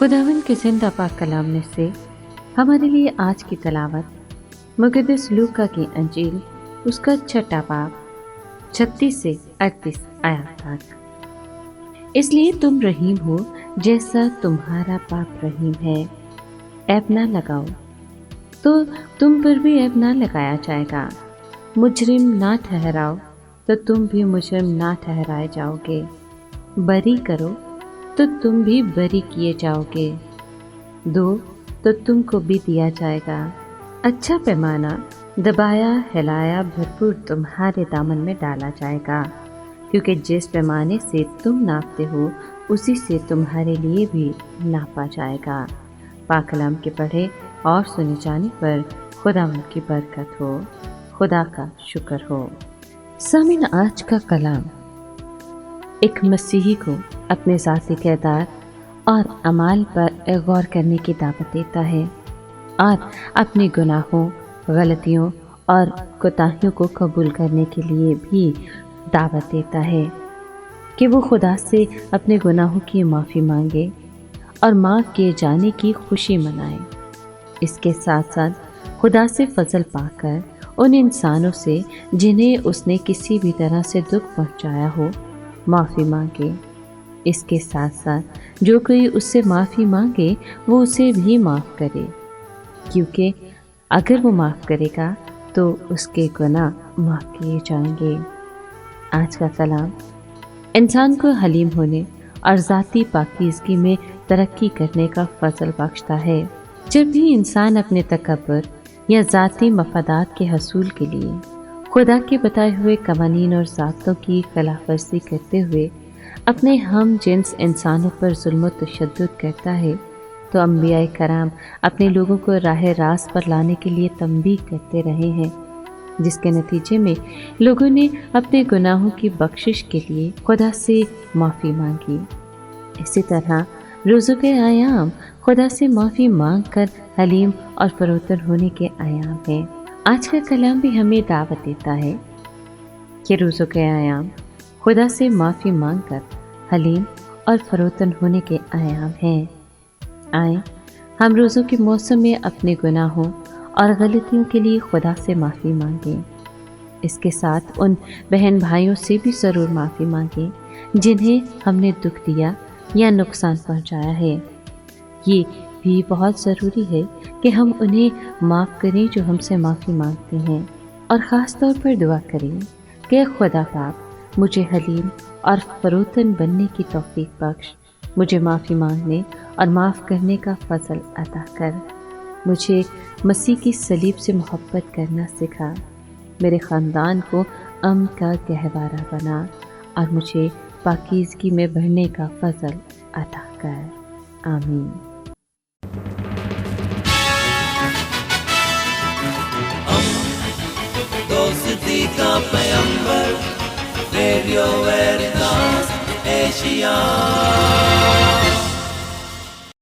खुदावंद के जिंदा पाक कलाम में से हमारे लिए आज की तलावत मुक़द्दस लूका की अंजील उसका 6 बाब 36 से 38 आयत तक। इसलिए तुम रहीम हो जैसा तुम्हारा बाप रहीम है। ऐब ना लगाओ तो तुम पर भी ऐब ना लगाया जाएगा। मुजरिम ना ठहराओ तो तुम भी मुजरिम ना ठहराए जाओगे। बरी करो तो तुम भी बरी किए जाओगे। दो तो तुमको भी दिया जाएगा। अच्छा पैमाना दबाया हिलाया भरपूर तुम्हारे दामन में डाला जाएगा, क्योंकि जिस पैमाने से तुम नापते हो उसी से तुम्हारे लिए भी नापा जाएगा। पाक कलाम के पढ़े और सुने जाने पर खुदावंद की बरकत हो। खुदा का शुक्र हो। सामीन, आज का कलाम एक मसीही को अपने ज़ाती किरदार और अमाल पर गौर करने की दावत देता है और अपने गुनाहों, गलतियों और कोताहियों को कबूल करने के लिए भी दावत देता है कि वो खुदा से अपने गुनाहों की माफ़ी मांगे और माफ़ किए जाने की खुशी मनाए। इसके साथ साथ खुदा से फजल पाकर उन इंसानों से जिन्हें उसने किसी भी तरह से दुख पहुंचाया हो माफ़ी मांगे। इसके साथ साथ जो कोई उससे माफ़ी मांगे वो उसे भी माफ़ करे, क्योंकि अगर वो माफ़ करेगा तो उसके गुनाह माफ़ किए जाएंगे। आज का कलाम इंसान को हलीम होने और ज़ाती पाकीज़गी में तरक्की करने का फजल बख्शता है। जब भी इंसान अपने तकब्बुर या ज़ाती मफादात के हसूल के लिए खुदा के बताए हुए कवानीन और ज़ाब्तों की खिलाफवर्जी करते हुए अपने हम जिन्स इंसानों पर जुल्म तशद्दुद करता है, तो अंबिया कराम अपने लोगों को राह रास्त पर लाने के लिए तंबीह करते रहे हैं, जिसके नतीजे में लोगों ने अपने गुनाहों की बख्शिश के लिए खुदा से माफ़ी मांगी। इसी तरह रोज़ों के आयाम खुदा से माफ़ी मांग कर हलीम और फरोतन होने के आयाम हैं। आज का कलाम भी हमें दावत देता है कि रोज़ों के आयाम खुदा से माफ़ी मांगकर हलीम और फरोतन होने के आयाम हैं। आए हम रोज़ों के मौसम में अपने गुनाहों और गलतियों के लिए खुदा से माफ़ी मांगें। इसके साथ उन बहन भाइयों से भी ज़रूर माफ़ी मांगें जिन्हें हमने दुख दिया या नुकसान पहुंचाया है। ये भी बहुत ज़रूरी है कि हम उन्हें माफ़ करें जो हमसे माफ़ी मांगते हैं, और ख़ास तौर पर दुआ करें कि खुदा पाक मुझे हलीम और फरोतन बनने की तौफीक बख्श, मुझे माफ़ी मांगने और माफ़ करने का फजल अता कर, मुझे मसीह की सलीब से मोहब्बत करना सिखा, मेरे ख़ानदान को अमन का गहवारा बना और मुझे पाकीज़गी में बढ़ने का फजल अता कर। आमीन। दोस्ती का पैगंबर, रेडियो वेरितास एशिया।